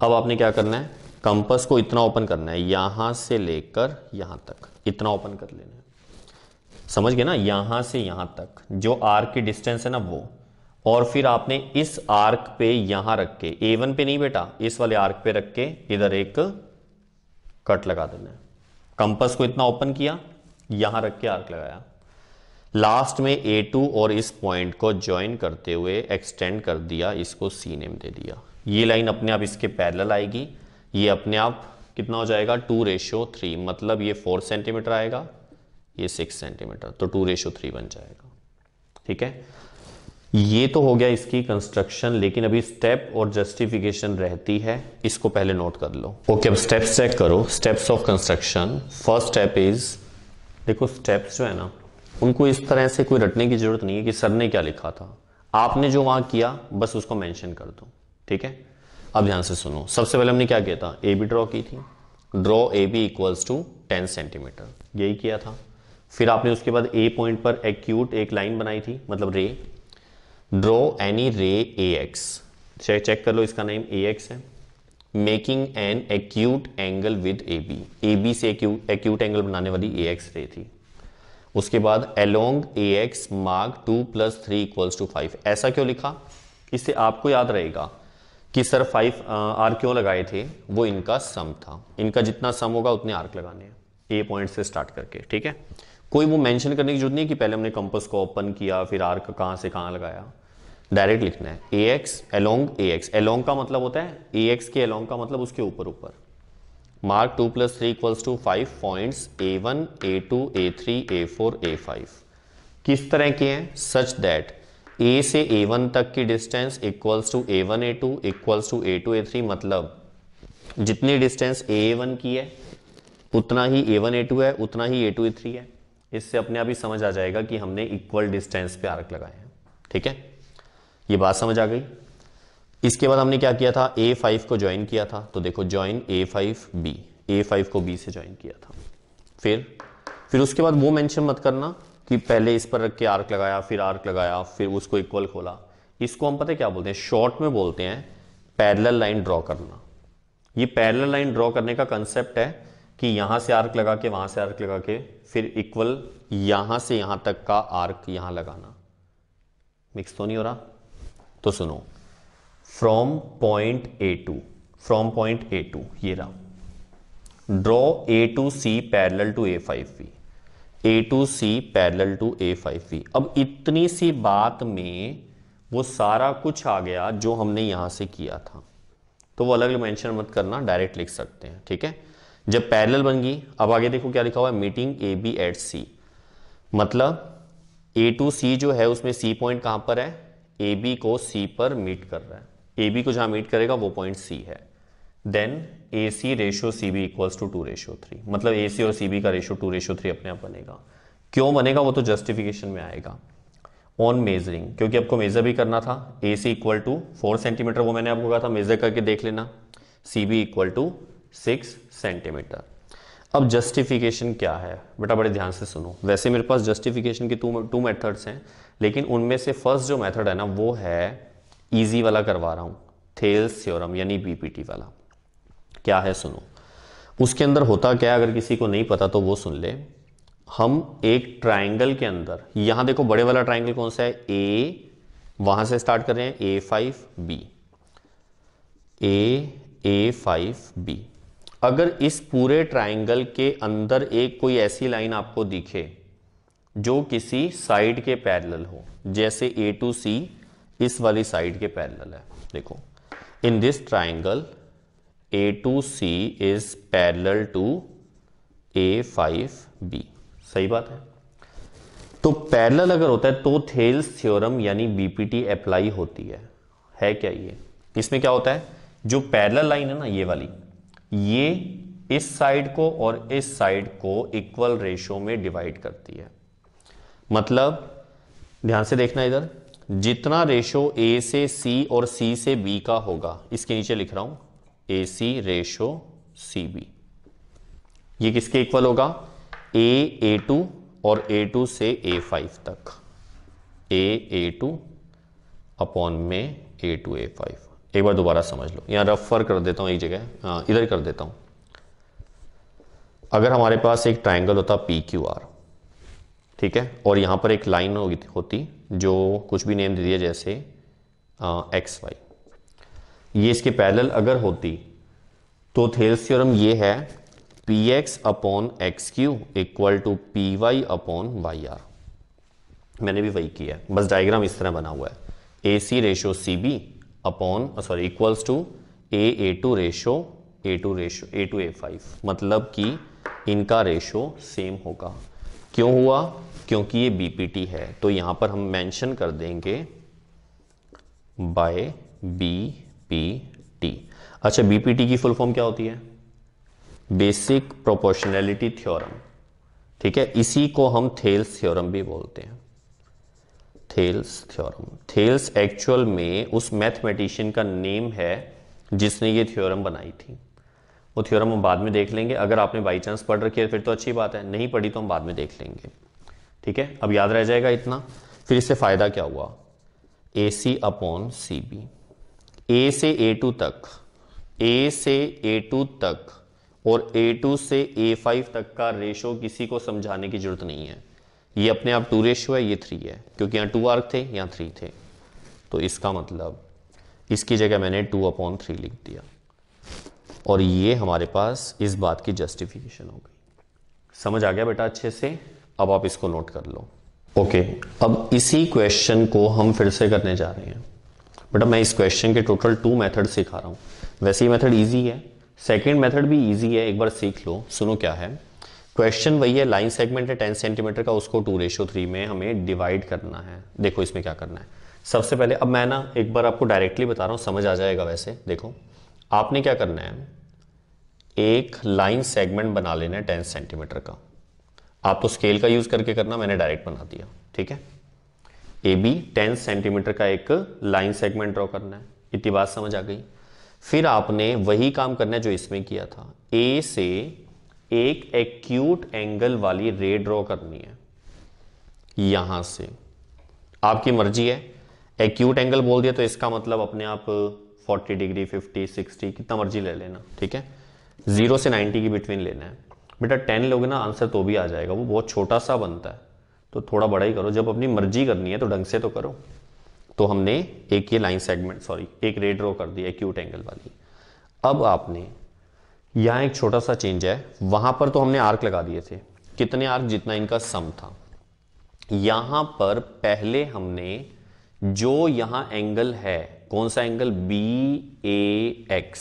S1: अब आपने क्या करना है, कंपास को इतना ओपन करना है, यहां से लेकर यहां तक इतना ओपन कर लेना है। समझ गए ना, यहां से यहां तक जो आर्क की डिस्टेंस है ना वो, और फिर आपने इस आर्क पे यहां रख के, A1 पे नहीं बेटा, इस वाले आर्क पे रख के इधर एक कट लगा देना है। कंपास को इतना ओपन किया, यहां रख के आर्क लगाया, लास्ट में A2 और इस पॉइंट को ज्वाइन करते हुए एक्सटेंड कर दिया, इसको C नेम दे दिया। ये लाइन अपने आप इसके पैरेलल आएगी, ये अपने आप कितना हो जाएगा 2:3, मतलब ये 4 सेंटीमीटर आएगा, ये 6 सेंटीमीटर, तो 2:3 बन जाएगा। ठीक है, ये तो हो गया इसकी कंस्ट्रक्शन, लेकिन अभी स्टेप और जस्टिफिकेशन रहती है, इसको पहले नोट कर लो। ओके, अब स्टेप्स चेक करो, steps of construction. First step is, देखो स्टेप्स जो है ना, उनको इस तरह से कोई रटने की जरूरत नहीं है कि सर ने क्या लिखा था, आपने जो वहां किया बस उसको मेंशन कर दो। ठीक है, अब ध्यान से सुनो। सबसे पहले हमने क्या किया था, ए बी ड्रॉ की थी, draw A B equals to 10 centimetre, यही किया था। फिर आपने उसके बाद ए पॉइंट पर एक्यूट एक लाइन बनाई थी, मतलब रे, ड्रॉ एनी रे ए एक्स, चेक कर लो, इसका नेम ए एक्स है, making an acute angle with A B, A B से एक्यूट एंगल बनाने वाली ए एक्स रे थी। उसके बाद अलोंग ए एक्स मार्क 2 + 3 = 5। ऐसा क्यों लिखा, इससे आपको याद रहेगा कि सर 5 आर्क क्यों लगाए थे, वो इनका सम था, इनका जितना सम होगा उतने आर्क लगाने हैं, ए पॉइंट से स्टार्ट करके। ठीक है, कोई वो मेंशन करने की जरूरत नहीं है कि पहले हमने कंपास को ओपन किया फिर आर्क कहां से कहां लगाया, डायरेक्ट लिखना है ए x along A x. Along का मतलब होता है ए एक्स के अलोंग का मतलब उसके ऊपर ऊपर। Mark 2 + 3 = 5 points A1 A2 A3 A4 A5 किस तरह के हैं, सच दैट A से A1 तक की distance equals to A1 A2 equals to A2 A3, मतलब जितनी डिस्टेंस A1 की है उतना ही A1 A2 है, उतना ही A2 A3 है। इससे अपने आप ही समझ आ जाएगा कि हमने इक्वल डिस्टेंस पे आर्क लगाए हैं। ठीक है, ये बात समझ आ गई। इसके बाद हमने क्या किया था, A5 को ज्वाइन किया था, तो देखो ज्वाइन A5 B, A5 को B से ज्वाइन किया था। फिर उसके बाद वो मेंशन मत करना कि पहले इस पर रख के आर्क लगाया फिर आर्क लगाया फिर उसको इक्वल खोला। इसको हम पता है क्या बोलते हैं, शॉर्ट में बोलते हैं पैरेलल लाइन ड्रॉ करना। ये पैरेलल लाइन ड्रॉ करने का कंसेप्ट है कि यहां से आर्क लगा के वहां से आर्क लगा के फिर इक्वल यहां से यहां तक का आर्क यहां लगाना। मिक्स तो नहीं हो रहा, तो सुनो, फ्रॉम पॉइंट A2 ये रहा, draw A2C parallel to A5B, A2C parallel to A5B। अब इतनी सी बात में वो सारा कुछ आ गया जो हमने यहां से किया था, तो वो अलग अलग मेंशन मत करना, डायरेक्ट लिख सकते हैं। ठीक है, जब पैरेलल बन गई, अब आगे देखो क्या लिखा हुआ है, मीटिंग AB एट C, मतलब A2C जो है उसमें C पॉइंट कहां पर है, AB को C पर मीट कर रहा है, AB को जहां मीट करेगा वो पॉइंट C है। Then AC ratio CB equals to 2:3, मतलब AC और CB का रेशो 2:3 अपने आप बनेगा। क्यों बनेगा वो तो जस्टिफिकेशन में आएगा। ऑन मेजरिंग, क्योंकि आपको मेजर भी करना था, AC इक्वल टू 4 सेंटीमीटर, वो मैंने आपको कहा था मेजर करके देख लेना, CB इक्वल टू 6 सेंटीमीटर। अब जस्टिफिकेशन क्या है बेटा, बड़े ध्यान से सुनो। वैसे मेरे पास जस्टिफिकेशन के टू मेथड्स हैं, लेकिन उनमें से फर्स्ट जो मेथड है ना वो है इजी वाला करवा रहा हूं, थेल्स थ्योरम यानी बीपीटी वाला। क्या है सुनो, उसके अंदर होता क्या है, अगर किसी को नहीं पता तो वो सुन ले। हम एक ट्राइंगल के अंदर, यहां देखो बड़े वाला ट्राइंगल कौन सा है, ए, वहां से स्टार्ट कर रहे हैं A5B, A5B। अगर इस पूरे ट्राइंगल के अंदर एक कोई ऐसी लाइन आपको दिखे जो किसी साइड के पैरेलल हो, जैसे A2C इस वाली साइड के पैरेलल है, देखो in this triangle A2C is parallel to A5B, सही बात है। तो पैरेलल अगर होता है तो थेल्स थ्योरम यानी बीपीटी अप्लाई होती है क्या ये। इसमें क्या होता है, जो पैरेलल लाइन है ना ये वाली, ये इस साइड को और इस साइड को इक्वल रेशो में डिवाइड करती है। मतलब ध्यान से देखना इधर, जितना रेशो A से C और C से B का होगा, इसके नीचे लिख रहा हूं AC रेशो CB, ये किसके इक्वल होगा, A2 और A2 से A5 तक, A2 अपॉन में A2 A5। एक बार दोबारा समझ लो, यहां रफर कर देता हूं एक जगह, इधर कर देता हूं। अगर हमारे पास एक ट्राइंगल होता PQR, ठीक है, और यहाँ पर एक लाइन होती जो कुछ भी नेम दे दिया जैसे एक्स वाई, ये इसके पैरेलल अगर होती तो थेल्स थ्योरम ये है P X upon X Q equal to P Y upon Y R. मैंने भी वही किया है, बस डायग्राम इस तरह बना हुआ है, A C ratio C B upon sorry equals to A two ratio A two A five, मतलब कि इनका रेशो सेम होगा। क्यों हुआ? क्योंकि ये बीपीटी है, तो यहां पर हम मेंशन कर देंगे बाय बीपीटी। अच्छा, बीपीटी की फुल फॉर्म क्या होती है? बेसिक प्रोपोर्शनैलिटी थ्योरम, ठीक है, इसी को हम थेल्स थ्योरम भी बोलते हैं, थेल्स थ्योरम। थेल्स एक्चुअल में उस मैथमेटिशियन का नेम है जिसने ये थ्योरम बनाई थी। वो थ्योरम हम बाद में देख लेंगे, अगर आपने बाई चांस पढ़ रखी है फिर तो अच्छी बात है, नहीं पढ़ी तो हम बाद में देख लेंगे, ठीक है। अब याद रह जाएगा इतना। फिर इससे फायदा क्या हुआ? ए सी अपॉन सी बी, ए से ए टू तक, ए से ए टू तक और ए टू से ए फाइव तक का रेशो किसी को समझाने की जरूरत नहीं है, ये अपने आप 2 रेशो है, ये 3 है, क्योंकि यहाँ 2 आर्क थे, यहाँ 3 थे, तो इसका मतलब इसकी जगह मैंने 2/3 लिख दिया, और ये हमारे पास इस बात की जस्टिफिकेशन हो गई। समझ आ गया बेटा अच्छे से? अब आप इसको नोट कर लो। ओके, अब इसी क्वेश्चन को हम फिर से करने जा रहे हैं। बेटा मैं इस क्वेश्चन के टोटल 2 मेथड सिखा रहा हूँ। वैसे ही मेथड इजी है, सेकेंड मेथड भी इजी है, एक बार सीख लो। सुनो क्या है क्वेश्चन, वही है, लाइन सेगमेंट है 10 सेंटीमीटर का, उसको 2:3 में हमें डिवाइड करना है। देखो इसमें क्या करना है। सबसे पहले, अब मैं ना एक बार आपको डायरेक्टली बता रहा हूँ, समझ आ जाएगा। वैसे देखो आपने क्या करना है, एक लाइन सेगमेंट बना लेना है 10 सेंटीमीटर का। आप तो स्केल का यूज करके करना, मैंने डायरेक्ट बना दिया, ठीक है। ए बी 10 सेंटीमीटर का एक लाइन सेगमेंट ड्रॉ करना है, इतनी बात समझ आ गई। फिर आपने वही काम करना है जो इसमें किया था, ए से एक एक्यूट एंगल वाली रे ड्रॉ करनी है। यहां से आपकी मर्जी है, एक्यूट एंगल बोल दिया तो इसका मतलब अपने आप 40 डिग्री 50 60 कितना मर्जी ले लेना, ठीक है। 0 से 90 की बिटवीन लेना है। बेटा 10 लोगे ना आंसर तो भी आ जाएगा, वो बहुत छोटा सा बनता है, तो थोड़ा बड़ा ही करो। जब अपनी मर्जी करनी है तो ढंग से तो करो। तो हमने एक ये लाइन सेगमेंट एक रे ड्रॉ कर दी एक्यूट एंगल वाली। अब आपने यहां एक छोटा सा चेंज है, वहां पर तो हमने आर्क लगा दिए थे, कितने आर्क? जितना इनका सम था। यहां पर पहले हमने जो यहां एंगल है, कौन सा एंगल? BAX,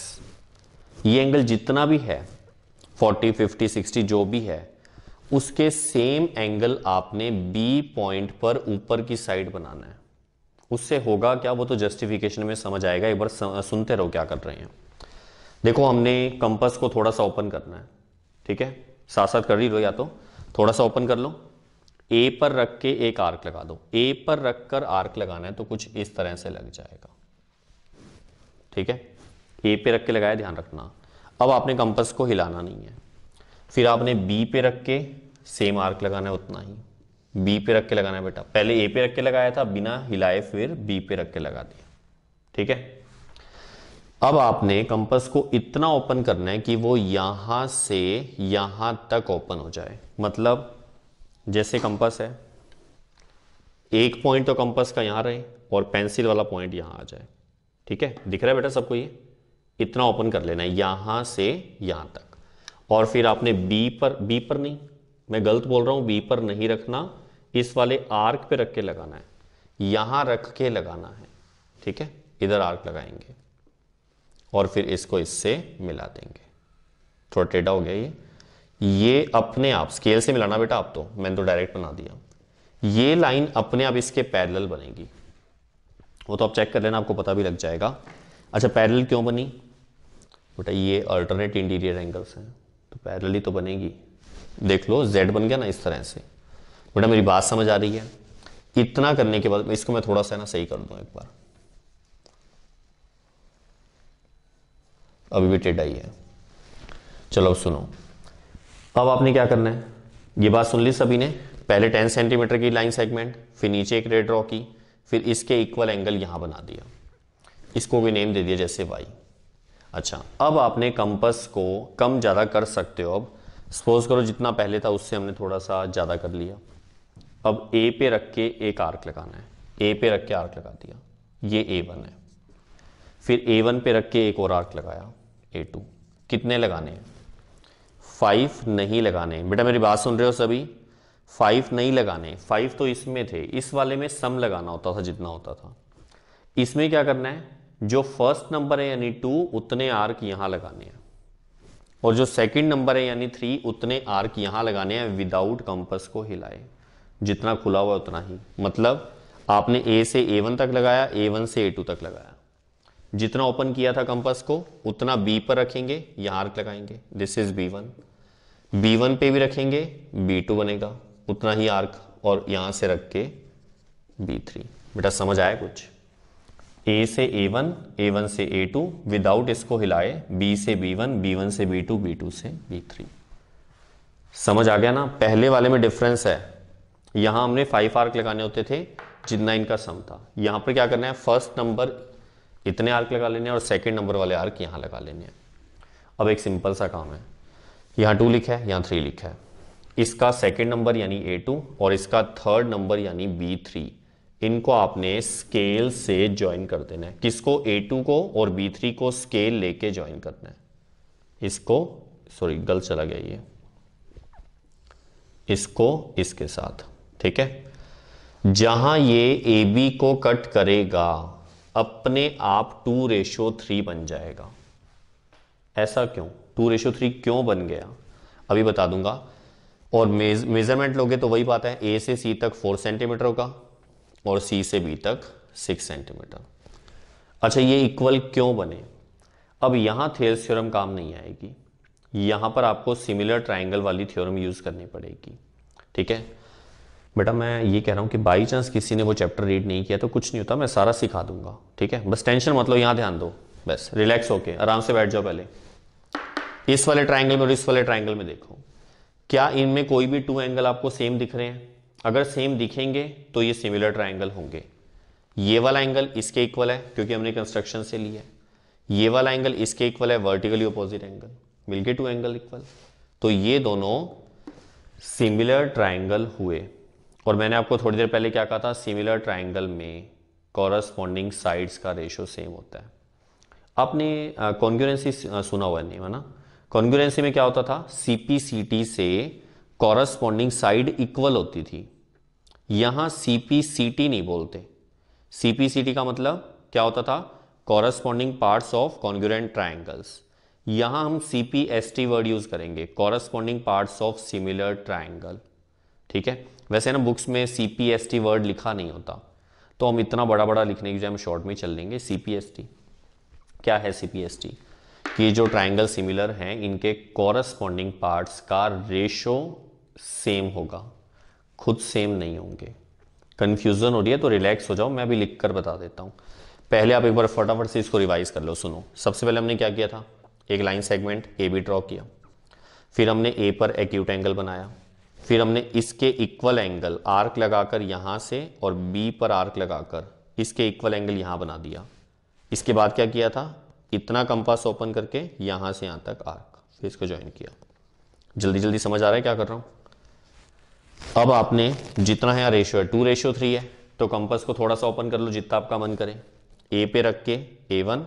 S1: ये एंगल जितना भी है 40 50 60 जो भी है, उसके सेम एंगल आपने B पॉइंट पर ऊपर की साइड बनाना है। उससे होगा क्या, वो तो जस्टिफिकेशन में समझ आएगा, एक बार सुनते रहो क्या कर रहे हैं। देखो हमने कंपास को थोड़ा सा ओपन करना है, ठीक है, साथ साथ कर ही लो, या तो थोड़ा सा ओपन कर लो। ए पर रख के एक आर्क लगा दो, ए पर रखकर आर्क लगाना है तो कुछ इस तरह से लग जाएगा, ठीक है। ए पे रख के लगाया, ध्यान रखना। अब आपने कंपास को हिलाना नहीं है, फिर आपने बी पे रख के सेम आर्क लगाना है, उतना ही बी पे रख के लगाना है। बेटा पहले ए पे रख के लगाया था बिना हिलाए, फिर बी पे रख के लगा दिया, ठीक है। अब आपने कंपास को इतना ओपन करना है कि वो यहां से यहां तक ओपन हो जाए। मतलब जैसे कंपास है, एक पॉइंट तो कंपास का यहां रहे और पेंसिल वाला पॉइंट यहां आ जाए, ठीक है। दिख रहा है बेटा सबको? ये इतना ओपन कर लेना है यहां से यहां तक। और फिर आपने बी पर नहीं, मैं गलत बोल रहा हूं, बी पर नहीं रखना, इस वाले आर्क पे रख के लगाना है, यहां रख के लगाना है, ठीक है। इधर आर्क लगाएंगे और फिर इसको इससे मिला देंगे। थोड़ा टेढ़ा हो गया ये अपने आप स्केल से मिलाना बेटा, आप तो मैंने तो डायरेक्ट बना दिया। ये लाइन अपने आप इसके पैरेलल बनेगी, वो तो आप चेक कर लेना, आपको पता भी लग जाएगा। अच्छा पैरेलल क्यों बनी बेटा? ये अल्टरनेट इंटीरियर एंगल्स हैं तो पैरेलल ही तो बनेगी। देख लो Z बन गया ना इस तरह से। बेटा मेरी बात समझ आ रही है? इतना करने के बाद इसको मैं थोड़ा सा ना सही कर दूं एक बार, अभी भी टेढ़ा ही है। चलो सुनो, अब आपने क्या करना है, ये बात सुन ली सभी ने। पहले 10 सेंटीमीटर की लाइन सेगमेंट, फिर नीचे एक रे ड्रॉ की, फिर इसके इक्वल एंगल यहां बना दिया, इसको भी नेम दे दिया जैसे Y। अच्छा अब आपने कंपास को कम ज़्यादा कर सकते हो। अब सपोज करो जितना पहले था उससे हमने थोड़ा सा ज़्यादा कर लिया, अब ए पे रख के एक आर्क लगाना है, ए पे रख के आर्क लगा दिया, ये A1 है। फिर A1 पे रख के एक और आर्क लगाया, A2। कितने लगाने हैं? 5 नहीं लगाने। बेटा मेरी बात सुन रहे हो सभी? 5 नहीं लगाने। 5 तो इसमें थे, इस वाले में सम लगाना होता था जितना होता था। इसमें क्या करना है, जो फर्स्ट नंबर है यानी 2 उतने आर्क यहां लगाने हैं, और जो सेकंड नंबर है यानी 3 उतने आर्क यहां लगाने हैं विदाउट कंपास को हिलाए। जितना खुला हुआ उतना ही, मतलब आपने ए से A1 तक लगाया, A1 से A2 तक लगाया। जितना ओपन किया था कंपास को उतना बी पर रखेंगे, यहां आर्क लगाएंगे, दिस इज B1। B1 पे भी रखेंगे, B2 बनेगा, उतना ही आर्क, और यहां से रख के B3। बेटा समझ आया कुछ? A से A1, A1 से A2 विदाउट इसको हिलाए, B से B1, B1 से B2, B2 से B3। समझ आ गया ना? पहले वाले में डिफरेंस है, यहां हमने 5 आर्क लगाने होते थे जितना इनका सम था। यहां पर क्या करना है, फर्स्ट नंबर इतने आर्क लगा लेने हैं और सेकंड नंबर वाले आर्क यहां लगा लेने हैं। अब एक सिंपल सा काम है, यहां 2 लिखा है, यहां 3 लिखा है, इसका सेकंड नंबर यानी A2 और इसका थर्ड नंबर यानी B3, इनको आपने स्केल से ज्वाइन कर देना है। किसको? A2 को और B3 को स्केल लेके ज्वाइन करना है। इसको, सॉरी गलत चला गया ये, इसको इसके साथ, ठीक है। जहां ये AB को कट करेगा अपने आप 2:3 बन जाएगा। ऐसा क्यों? 2:3 क्यों बन गया अभी बता दूंगा। और मेजरमेंट लोगे तो वही बात है, A से C तक 4 सेंटीमीटर होगा और C से B तक 6 सेंटीमीटर। अच्छा, ये इक्वल क्यों बने? अब यहां थेल्स थ्योरम काम नहीं आएगी, यहां पर आपको सिमिलर ट्राइंगल वाली थ्योरम यूज करनी पड़ेगी, ठीक है। बेटा मैं ये कह रहा हूं कि बाई चांस किसी ने वो चैप्टर रीड नहीं किया तो कुछ नहीं होता, मैं सारा सिखा दूंगा, ठीक है। बस टेंशन मत लो, यहां ध्यान दो, बस रिलैक्स होके आराम से बैठ जाओ। पहले इस वाले ट्राइंगल में और इस वाले ट्राइंगल में देखो, क्या इनमें कोई भी 2 एंगल आपको सेम दिख रहे हैं? अगर सेम दिखेंगे तो ये सिमिलर ट्राइंगल होंगे। ये वाला एंगल इसके इक्वल है क्योंकि हमने कंस्ट्रक्शन से लिया है, ये वाला एंगल इसके इक्वल है, वर्टिकली अपोजिट एंगल, मिलके 2 एंगल इक्वल, तो ये दोनों सिमिलर ट्राइंगल हुए। और मैंने आपको थोड़ी देर पहले क्या कहा था, सिमिलर ट्राइंगल में कॉरस्पॉन्डिंग साइड्स का रेशो सेम होता है। आपने कॉन्ग्रुएंसी सुना हुआ नहीं है ना? कॉन्ग्रुएंसी में क्या होता था, CP/CT से कॉरस्पॉन्डिंग साइड इक्वल होती थी। यहां CP/CT नहीं बोलते, CP/CT का मतलब क्या होता था, corresponding parts of congruent triangles. यहां हम CPST वर्ड यूज करेंगे, corresponding parts of similar triangle, ठीक है। वैसे ना बुक्स में CPST वर्ड लिखा नहीं होता, तो हम इतना बड़ा बड़ा लिखने की बजाय हम शॉर्ट में चल लेंगे। CPST क्या है? CPST कि जो ट्राइंगल सिमिलर हैं इनके कॉरस्पॉन्डिंग पार्ट्स का रेशो सेम होगा, खुद सेम नहीं होंगे। कंफ्यूजन हो रही है तो रिलैक्स हो जाओ, मैं अभी लिख कर बता देता हूं। पहले आप एक बार फटाफट से इसको रिवाइज कर लो। सुनो, सबसे पहले हमने क्या किया था, एक लाइन सेगमेंट AB ड्रॉ किया, फिर हमने A पर एक्यूट एंगल बनाया, फिर हमने इसके इक्वल एंगल आर्क लगाकर यहां से और B पर आर्क लगाकर इसके इक्वल एंगल यहां बना दिया। इसके बाद क्या किया था, इतना कंपास ओपन करके यहां से यहां तक आर्क, फिर इसको ज्वाइन किया। जल्दी जल्दी समझ आ रहा है क्या कर रहा हूं? अब आपने जितना है रेशियो है 2:3 है, तो कंपास को थोड़ा सा ओपन कर लो जितना आपका मन करे। A पे रख के A1,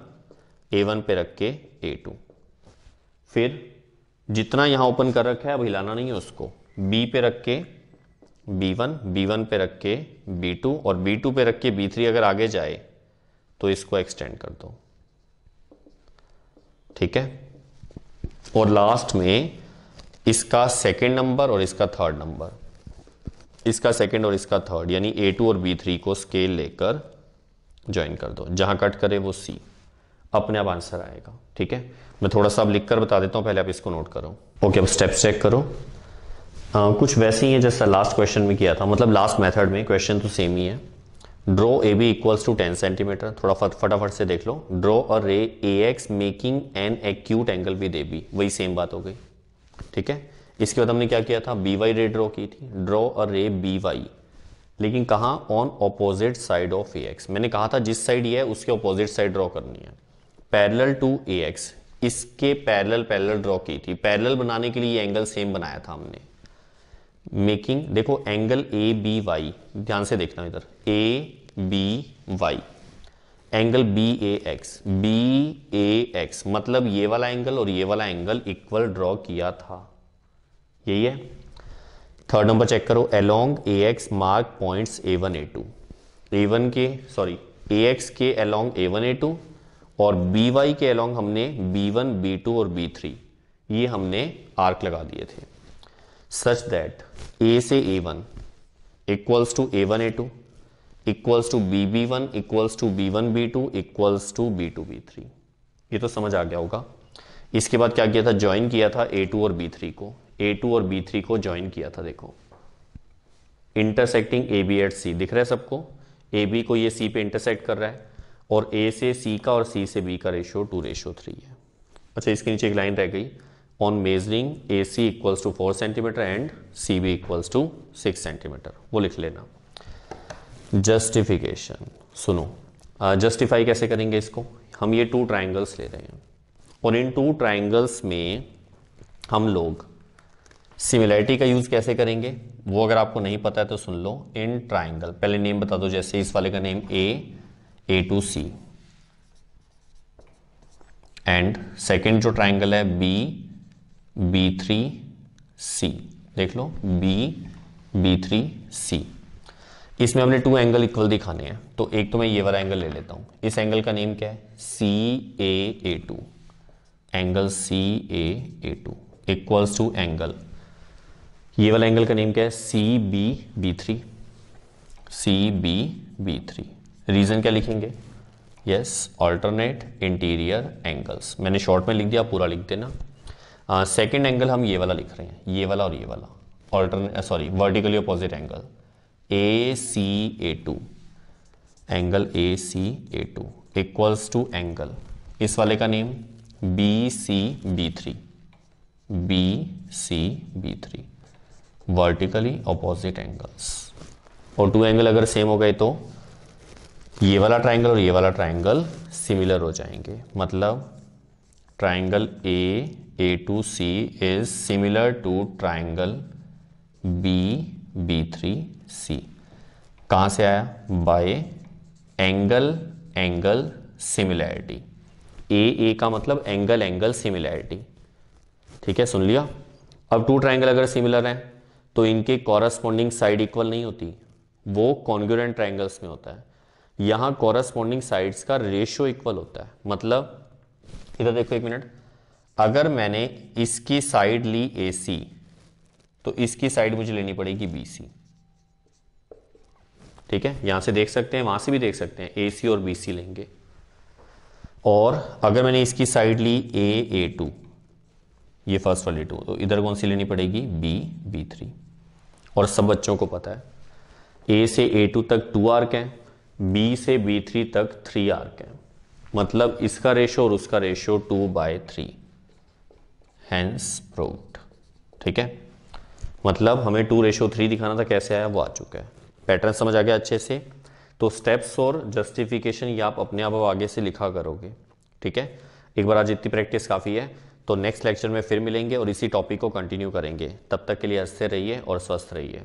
S1: A1 पे रख के A2, फिर जितना यहां ओपन कर रखा है अब हिलाना नहीं है उसको, B पे रख के B1, B1 पे रख के B2 और B2 पे रख के B3। अगर आगे जाए तो इसको एक्सटेंड कर दो, ठीक है। और लास्ट में इसका सेकंड नंबर और इसका थर्ड नंबर, इसका सेकंड और इसका थर्ड यानी A2 और B3 को स्केल लेकर ज्वाइन कर दो, जहां कट करे वो C, अपने आप आंसर आएगा, ठीक है। मैं थोड़ा सा अब लिख कर बता देता हूं, पहले आप इसको नोट करो। ओके, अब स्टेप्स चेक करो। कुछ वैसे ही है जैसा लास्ट क्वेश्चन में किया था, मतलब लास्ट मेथड में क्वेश्चन तो सेम ही है। Draw AB equals to 10 centimetre, थोड़ा फटाफट से देख लो। Draw a ray AX making an acute angle with AB, वही सेम बात हो गई, ठीक है। इसके बाद हमने क्या किया था, BY रे ड्रॉ की थी। ड्रॉ अ रे BY, लेकिन कहां, on opposite side of AX। मैंने कहा था जिस साइड ये है उसके ऑपोजिट साइड ड्रॉ करनी है, पैरेलल टू AX, इसके पैरेलल ड्रॉ की थी। पैरेलल बनाने के लिए ये एंगल सेम बनाया था हमने। मेकिंग, देखो एंगल ए बी वाई, ध्यान से देखना इधर, A B Y, angle B A X, B A X, मतलब ये वाला एंगल और ये वाला एंगल इक्वल ड्रॉ किया था, यही है। थर्ड नंबर चेक करो, along A X mark points A1 A2, A1 के सॉरी AX के अलोंग A1 A2 और BY के अलोंग हमने B1 B2 और B3 ये हमने आर्क लगा दिए थे, सच दैट A से A1 equals to A1 A2 equals to BB1 equals to B1 B2 equals to B2 B3। ये तो समझ आ गया होगा। इसके बाद क्या किया था, ज्वाइन किया था A2 और B3 को, A2 और B3 को ज्वाइन किया था। देखो इंटरसेक्टिंग AB एट C दिख रहा है सबको, AB को ये C पे इंटरसेक्ट कर रहा है और A से C का और C से B का रेशियो 2:3 है। अच्छा, इसके नीचे एक लाइन रह गई, on measuring AC equals to 4 centimetre and CB equals to 6 centimetre, वो लिख लेना। जस्टिफिकेशन सुनो, जस्टिफाई कैसे करेंगे इसको, हम ये 2 ट्राइंगल्स ले रहे हैं और इन 2 ट्राइंगल्स में हम लोग सिमिलैरिटी का यूज कैसे करेंगे, वो अगर आपको नहीं पता है तो सुन लो। इन ट्राइंगल, पहले नेम बता दो, जैसे इस वाले का नेम A2C एंड सेकंड जो ट्राइंगल है B3C, देख लो B3C। इसमें हमने 2 एंगल इक्वल दिखाने हैं, तो एक तो मैं ये वाला एंगल ले लेता हूं। इस एंगल का नेम क्या है, CAA2, angle CAA2 equals to angle, ये वाला एंगल का नेम क्या है, CBB3, CBB3। रीजन क्या लिखेंगे, यस ऑल्टरनेट इंटीरियर एंगल्स, मैंने शॉर्ट में लिख दिया, पूरा लिख देना। सेकंड एंगल हम ये वाला लिख रहे हैं, ये वाला और ये वाला, alternate sorry vertically opposite angle ACA2, angle ACA2 equals to angle, इस वाले का name BCB3, BCB3 vertically opposite angles. और 2 एंगल अगर सेम हो गए तो ये वाला ट्राइंगल और ये वाला ट्राइंगल सिमिलर हो जाएंगे, मतलब triangle A2C is similar to triangle BB3C। कहां से आया, by angle angle similarity, A का मतलब एंगल एंगल सिमिलैरिटी, ठीक है, सुन लिया। अब 2 ट्राइंगल अगर सिमिलर हैं तो इनके कॉरस्पॉन्डिंग साइड इक्वल नहीं होती, वो कॉन्ग्रुएंट ट्राइंगल्स में होता है। यहां कॉरस्पॉन्डिंग साइड्स का रेशियो इक्वल होता है, मतलब इधर देखो एक मिनट, अगर मैंने इसकी साइड ली AC तो इसकी साइड मुझे लेनी पड़ेगी BC, ठीक है, यहां से देख सकते हैं, वहां से भी देख सकते हैं, AC और BC लेंगे। और अगर मैंने इसकी साइड ली A2, ये फर्स्ट वाली 2, तो इधर कौन सी लेनी पड़ेगी, B3। और सब बच्चों को पता है A से A2 तक 2 आर्क हैं, B से B3 तक 3 आर्क हैं, मतलब इसका रेशियो और उसका रेशियो 2/3, हेंस प्रूव्ड, ठीक है। मतलब हमें 2:3 दिखाना था, कैसे आया वो आ चुका है। पैटर्न समझ आ गया अच्छे से। तो स्टेप्स और जस्टिफिकेशन ये आप अपने आप आगे से लिखा करोगे, ठीक है। एक बार आज इतनी प्रैक्टिस काफ़ी है, तो नेक्स्ट लेक्चर में फिर मिलेंगे और इसी टॉपिक को कंटिन्यू करेंगे। तब तक के लिए हंसते रहिए और स्वस्थ रहिए।